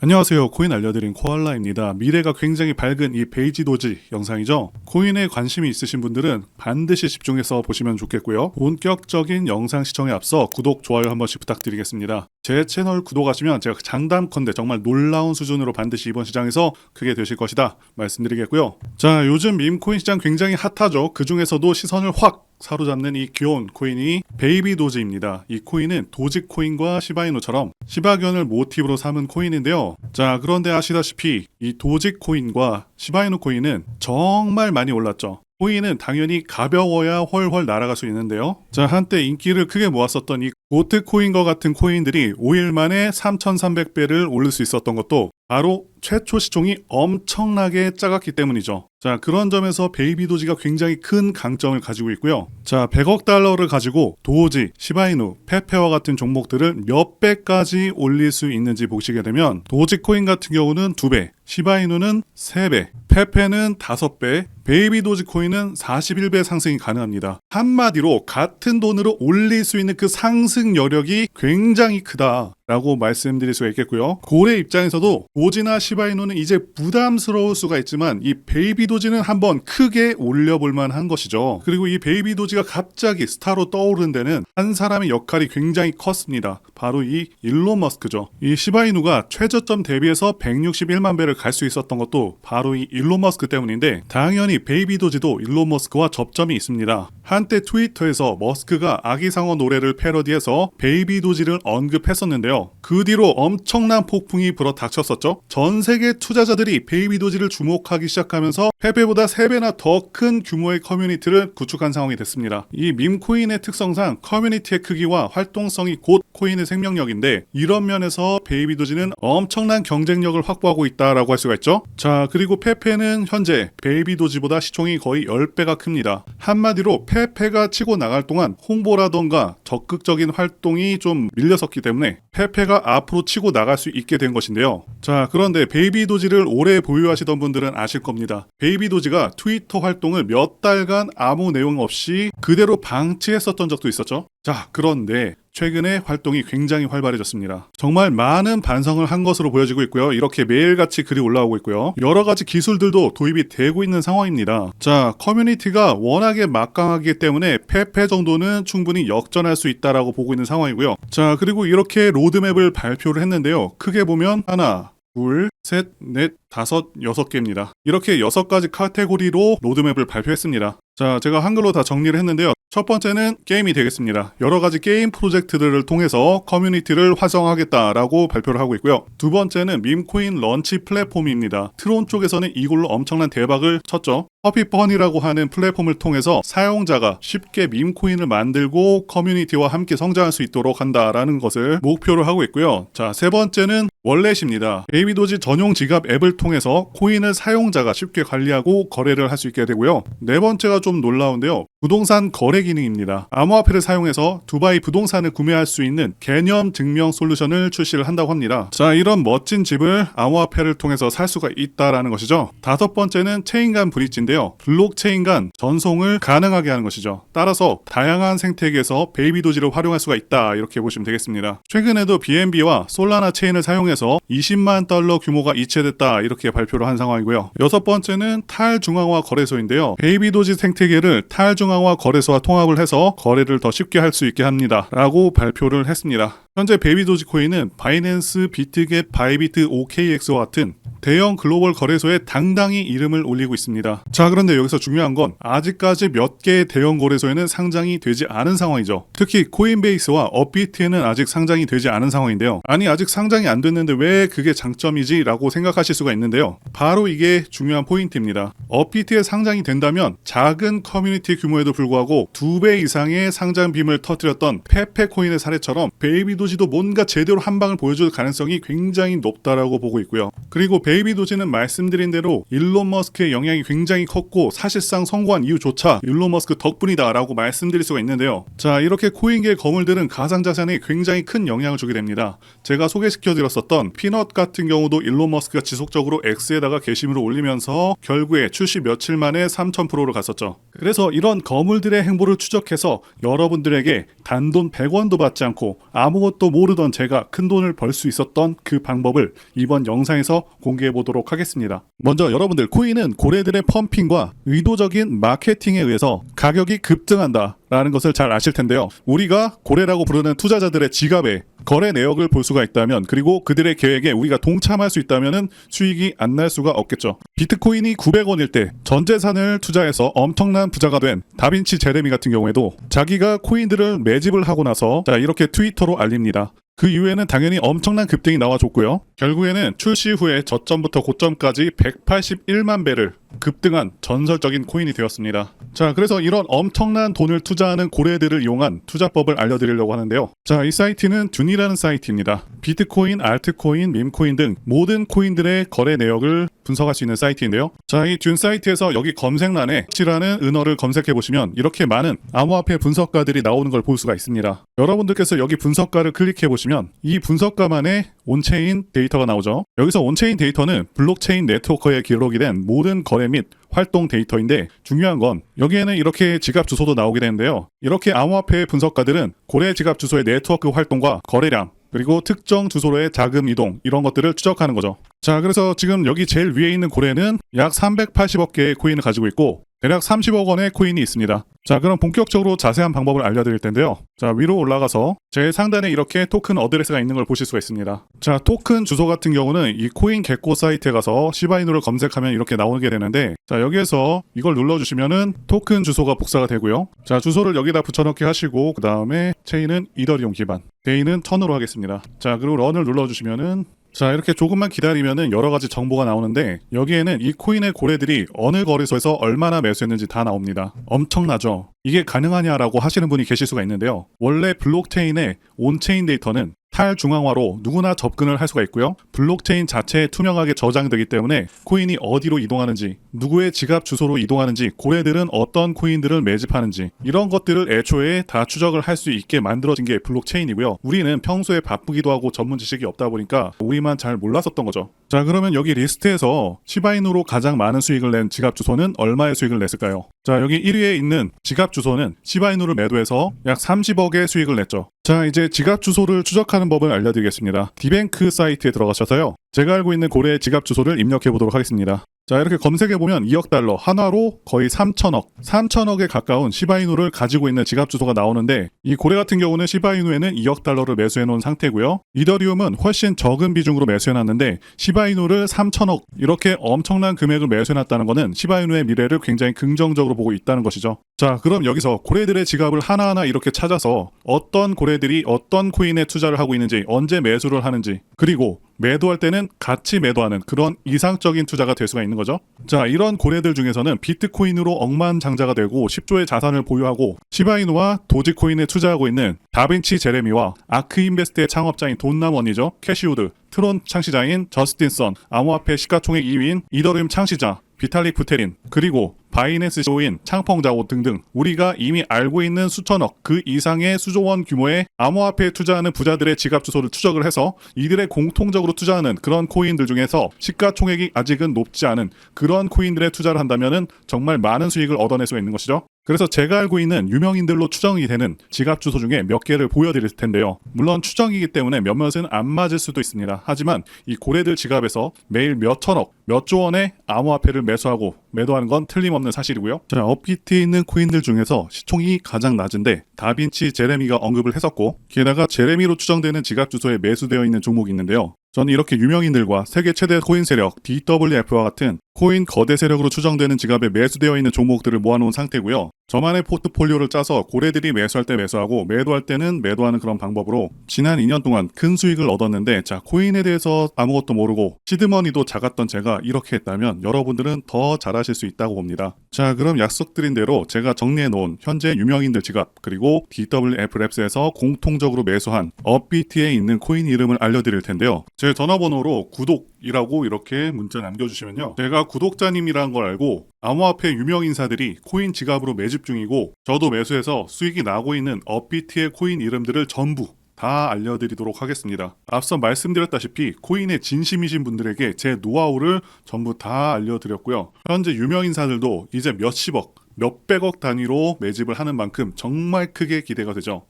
안녕하세요. 코인 알려드린 코알라입니다. 미래가 굉장히 밝은 이 베이지 도지 영상이죠. 코인에 관심이 있으신 분들은 반드시 집중해서 보시면 좋겠고요. 본격적인 영상 시청에 앞서 구독, 좋아요 한 번씩 부탁드리겠습니다. 제 채널 구독하시면 제가 장담컨대 정말 놀라운 수준으로 반드시 이번 시장에서 크게 되실 것이다 말씀드리겠고요. 자, 요즘 밈코인 시장 굉장히 핫하죠. 그 중에서도 시선을 확 사로잡는 이 귀여운 코인이 베이비 도지입니다. 이 코인은 도지코인과 시바이누처럼 시바견을 모티브로 삼은 코인인데요. 자, 그런데 아시다시피 이 도지코인과 시바이누 코인은 정말 많이 올랐죠. 코인은 당연히 가벼워야 훨훨 날아갈 수 있는데요. 자, 한때 인기를 크게 모았었던 이 고트코인과 같은 코인들이 5일 만에 3,300배를 올릴 수 있었던 것도 바로 최초 시총이 엄청나게 작았기 때문이죠. 자, 그런 점에서 베이비 도지가 굉장히 큰 강점을 가지고 있고요. 자, 100억 달러를 가지고 도지, 시바이누, 페페와 같은 종목들을 몇 배까지 올릴 수 있는지 보시게 되면 도지코인 같은 경우는 2배, 시바이누는 3배, 페페는 5배, 베이비 도지코인은 41배 상승이 가능합니다. 한마디로 같은 돈으로 올릴 수 있는 그 상승 여력이 굉장히 크다라고 말씀드릴 수가 있겠고요. 고래 입장에서도 도지나 시바이누는 이제 부담스러울 수가 있지만 이 베이비 도지는 한번 크게 올려볼 만한 것이죠. 그리고 이 베이비 도지가 갑자기 스타로 떠오른 데는 한 사람의 역할이 굉장히 컸습니다. 바로 이 일론 머스크죠. 이 시바이누가 최저점 대비해서 161만 배를 갈 수 있었던 것도 바로 이 일론 머스크 때문인데, 당연히 베이비 도지도 일론 머스크와 접점이 있습니다. 한때 트위터에서 머스크가 아기상어 노래를 패러디해서 베이비 도지를 언급했었는데요. 그 뒤로 엄청난 폭풍이 불어닥쳤었죠. 전 세계 투자자들이 베이비 도지를 주목하기 시작하면서 페페보다 3배나 더 큰 규모의 커뮤니티를 구축한 상황이 됐습니다. 이 밈코인의 특성상 커뮤니티의 크기와 활동성이 곧 코인의 생명력인데, 이런 면에서 베이비 도지는 엄청난 경쟁력을 확보하고 있다라고 할 수가 있죠. 자, 그리고 페페는 현재 베이비 도지보다 시총이 거의 10배가 큽니다. 한마디로 페페가 치고 나갈 동안 홍보라던가 적극적인 활동이 좀 밀려섰기 때문에 페페가 앞으로 치고 나갈 수 있게 된 것인데요. 자, 그런데 베이비 도지를 오래 보유하시던 분들은 아실 겁니다. 베이비 도지가 트위터 활동을 몇 달간 아무 내용 없이 그대로 방치했었던 적도 있었죠. 자, 그런데 최근에 활동이 굉장히 활발해졌습니다. 정말 많은 반성을 한 것으로 보여지고 있고요. 이렇게 매일같이 글이 올라오고 있고요. 여러 가지 기술들도 도입이 되고 있는 상황입니다. 자, 커뮤니티가 워낙에 막강하기 때문에 페페 정도는 충분히 역전할 수 있다라고 보고 있는 상황이고요. 자, 그리고 이렇게 로드맵을 발표를 했는데요. 크게 보면 하나, 둘, 셋, 넷, 5, 6개입니다. 이렇게 6가지 카테고리로 로드맵을 발표했습니다. 자, 제가 한글로 다 정리를 했는데요. 첫 번째는 게임이 되겠습니다. 여러 가지 게임 프로젝트들을 통해서 커뮤니티를 활성화하겠다라고 발표를 하고 있고요. 두 번째는 밈코인 런치 플랫폼입니다. 트론 쪽에서는 이걸로 엄청난 대박을 쳤죠. 퍼피펀이라고 하는 플랫폼을 통해서 사용자가 쉽게 밈코인을 만들고 커뮤니티와 함께 성장할 수 있도록 한다라는 것을 목표로 하고 있고요. 자, 세 번째는 월렛입니다. 베이비 도지 전용 지갑 앱을 통해서 코인을 사용자가 쉽게 관리하고 거래를 할 수 있게 되고요. 네 번째가 좀 놀라운데요. 부동산 거래 기능입니다. 암호화폐를 사용해서 두바이 부동산을 구매할 수 있는 개념 증명 솔루션을 출시를 한다고 합니다. 자, 이런 멋진 집을 암호화폐를 통해서 살 수가 있다라는 것이죠. 다섯 번째는 체인 간 브릿지인데요. 블록체인 간 전송을 가능하게 하는 것이죠. 따라서 다양한 생태계에서 베이비 도지를 활용할 수가 있다, 이렇게 보시면 되겠습니다. 최근에도 BNB와 솔라나 체인을 사용해서 20만 달러 규모가 이체됐다, 이렇게 발표를 한 상황이고요. 여섯 번째는 탈중앙화 거래소인데요. 베이비 도지 생태계를 탈중앙화 거래소와 통합을 해서 거래를 더 쉽게 할 수 있게 합니다 라고 발표를 했습니다. 현재 베이비 도지 코인은 바이낸스, 비트겟, 바이비트, OKX와 같은 대형 글로벌 거래소에 당당히 이름을 올리고 있습니다. 자, 그런데 여기서 중요한 건 아직까지 몇 개의 대형 거래소에는 상장이 되지 않은 상황이죠. 특히 코인베이스와 업비트에는 아직 상장이 되지 않은 상황인데요. 아니, 아직 상장이 안 됐는데 왜 그게 장점이지? 라고 생각하실 수가 있는데요. 바로 이게 중요한 포인트입니다. 업비트에 상장이 된다면 작은 커뮤니티 규모에도 불구하고 2배 이상의 상장 빔을 터뜨렸던 페페 코인의 사례처럼 베이비 도지도 뭔가 제대로 한 방을 보여줄 가능성이 굉장히 높다라고 보고 있고요. 그리고 베이비 도지는 말씀드린 대로 일론 머스크의 영향이 굉장히 컸고 사실상 성공한 이유조차 일론 머스크 덕분이다 라고 말씀드릴 수가 있는데요. 자, 이렇게 코인계의 거물들은 가상자산에 굉장히 큰 영향을 주게 됩니다. 제가 소개시켜드렸었던 피넛 같은 경우도 일론 머스크가 지속적으로 X에다가 게시물을 올리면서 결국에 출시 며칠 만에 3000%를 갔었죠. 그래서 이런 거물들의 행보를 추적해서 여러분들에게 단돈 100원도 받지 않고 아무것도 모르던 제가 큰 돈을 벌 수 있었던 그 방법을 이번 영상에서 공개해 보도록 하겠습니다. 먼저 여러분들, 코인은 고래들의 펌핑과 의도적인 마케팅에 의해서 가격이 급등한다 라는 것을 잘 아실 텐데요. 우리가 고래라고 부르는 투자자들의 지갑에 거래 내역을 볼 수가 있다면, 그리고 그들의 계획에 우리가 동참할 수 있다면 수익이 안 날 수가 없겠죠. 비트코인이 900원일 때 전 재산을 투자해서 엄청난 부자가 된 다빈치 제레미 같은 경우에도 자기가 코인들을 매집을 하고 나서 자, 이렇게 트위터로 알립니다. 그 이후에는 당연히 엄청난 급등이 나와줬고요. 결국에는 출시 후에 저점부터 고점까지 181만 배를 급등한 전설적인 코인이 되었습니다. 자, 그래서 이런 엄청난 돈을 투자하는 고래들을 이용한 투자법을 알려드리려고 하는데요. 자, 이 사이트는 듄이라는 사이트입니다. 비트코인, 알트코인, 밈코인 등 모든 코인들의 거래 내역을 분석할 수 있는 사이트인데요. 자, 이 듄 사이트에서 여기 검색란에 X라는 은어를 검색해 보시면 이렇게 많은 암호화폐 분석가들이 나오는 걸 볼 수가 있습니다. 여러분들께서 여기 분석가를 클릭해 보시면 이 분석가만의 온체인 데이터가 나오죠. 여기서 온체인 데이터는 블록체인 네트워크에 기록이 된 모든 거래 및 활동 데이터인데, 중요한 건 여기에는 이렇게 지갑 주소도 나오게 되는데요. 이렇게 암호화폐 분석가들은 고래 지갑 주소의 네트워크 활동과 거래량, 그리고 특정 주소로의 자금 이동, 이런 것들을 추적하는 거죠. 자, 그래서 지금 여기 제일 위에 있는 고래는 약 380억 개의 코인을 가지고 있고 대략 30억 원의 코인이 있습니다. 자, 그럼 본격적으로 자세한 방법을 알려드릴 텐데요. 자, 위로 올라가서 제일 상단에 이렇게 토큰 어드레스가 있는 걸 보실 수가 있습니다. 자, 토큰 주소 같은 경우는 이 코인 개코 사이트에 가서 시바이누를 검색하면 이렇게 나오게 되는데, 자, 여기에서 이걸 눌러주시면은 토큰 주소가 복사가 되고요. 자, 주소를 여기다 붙여넣기 하시고 그 다음에 체인은 이더리움 기반, 데이는 1000으로 하겠습니다. 자, 그리고 런을 눌러주시면은 자, 이렇게 조금만 기다리면은 여러 가지 정보가 나오는데, 여기에는 이 코인의 고래들이 어느 거래소에서 얼마나 매수했는지 다 나옵니다. 엄청나죠? 이게 가능하냐라고 하시는 분이 계실 수가 있는데요. 원래 블록체인의 온체인 데이터는 탈중앙화로 누구나 접근을 할 수가 있고요. 블록체인 자체에 투명하게 저장되기 때문에 코인이 어디로 이동하는지, 누구의 지갑 주소로 이동하는지, 고래들은 어떤 코인들을 매집하는지, 이런 것들을 애초에 다 추적을 할 수 있게 만들어진 게 블록체인이고요. 우리는 평소에 바쁘기도 하고 전문 지식이 없다 보니까 우리만 잘 몰랐었던 거죠. 자, 그러면 여기 리스트에서 시바이누로 가장 많은 수익을 낸 지갑 주소는 얼마의 수익을 냈을까요? 자, 여기 1위에 있는 지갑 주소는 시바이누를 매도해서 약 30억의 수익을 냈죠. 자, 이제 지갑 주소를 추적하는 법을 알려드리겠습니다. 디뱅크 사이트에 들어가셔서요, 제가 알고 있는 고래의 지갑 주소를 입력해 보도록 하겠습니다. 자, 이렇게 검색해보면 2억 달러, 한화로 거의 3천억에 가까운 시바이누를 가지고 있는 지갑 주소가 나오는데, 이 고래 같은 경우는 시바이누에는 2억 달러를 매수해놓은 상태고요. 이더리움은 훨씬 적은 비중으로 매수해놨는데 시바이누를 3천억, 이렇게 엄청난 금액을 매수해놨다는 것은 시바이누의 미래를 굉장히 긍정적으로 보고 있다는 것이죠. 자, 그럼 여기서 고래들의 지갑을 하나하나 이렇게 찾아서 어떤 고래들이 어떤 코인에 투자를 하고 있는지, 언제 매수를 하는지, 그리고 매도할 때는 같이 매도하는 그런 이상적인 투자가 될 수가 있는 거죠. 자, 이런 고래들 중에서는 비트코인으로 억만장자가 되고 10조의 자산을 보유하고 시바이누와 도지코인에 투자하고 있는 다빈치 제레미와 아크인베스트의 창업자인 돈남원이죠. 캐시우드, 트론 창시자인 저스틴 선, 암호화폐 시가총액 2위인 이더리움 창시자 비탈릭 부테린, 그리고 바이낸스 CEO인 창펑자오 등등 우리가 이미 알고 있는 수천억 그 이상의 수조원 규모의 암호화폐에 투자하는 부자들의 지갑 주소를 추적을 해서 이들의 공통적으로 투자하는 그런 코인들 중에서 시가총액이 아직은 높지 않은 그런 코인들에 투자를 한다면은 정말 많은 수익을 얻어낼 수 있는 것이죠. 그래서 제가 알고 있는 유명인들로 추정이 되는 지갑 주소 중에 몇 개를 보여드릴 텐데요. 물론 추정이기 때문에 몇몇은 안 맞을 수도 있습니다. 하지만 이 고래들 지갑에서 매일 몇 천억, 몇 조 원의 암호화폐를 매수하고 매도하는 건 틀림없는 사실이고요. 자, 업비트에 있는 코인들 중에서 시총이 가장 낮은데 다빈치 제레미가 언급을 했었고, 게다가 제레미로 추정되는 지갑 주소에 매수되어 있는 종목이 있는데요. 저는 이렇게 유명인들과 세계 최대 코인 세력 DWF와 같은 코인 거대 세력으로 추정되는 지갑에 매수되어 있는 종목들을 모아놓은 상태고요. 저만의 포트폴리오를 짜서 고래들이 매수할 때 매수하고 매도할 때는 매도하는 그런 방법으로 지난 2년 동안 큰 수익을 얻었는데, 자, 코인에 대해서 아무것도 모르고 시드머니도 작았던 제가 이렇게 했다면 여러분들은 더 잘하실 수 있다고 봅니다. 자, 그럼 약속드린 대로 제가 정리해 놓은 현재 유명인들 지갑 그리고 DWF랩스에서 공통적으로 매수한 업비트에 있는 코인 이름을 알려드릴 텐데요. 제 전화번호로 구독이라고 이렇게 문자 남겨주시면요, 제가 구독자님이라는 걸 알고 암호화폐 유명인사들이 코인 지갑으로 매집 중이고 저도 매수해서 수익이 나고 있는 업비트의 코인 이름들을 전부 다 알려드리도록 하겠습니다. 앞서 말씀드렸다시피 코인에 진심이신 분들에게 제 노하우를 전부 다 알려드렸고요. 현재 유명인사들도 이제 몇십억, 몇백억 단위로 매집을 하는 만큼 정말 크게 기대가 되죠.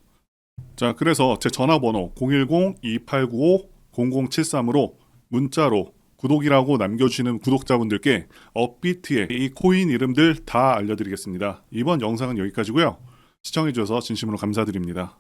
자, 그래서 제 전화번호 010-2895-0073으로 문자로 구독이라고 남겨주시는 구독자분들께 업비트의 이 코인 이름들 다 알려드리겠습니다. 이번 영상은 여기까지고요. 시청해주셔서 진심으로 감사드립니다.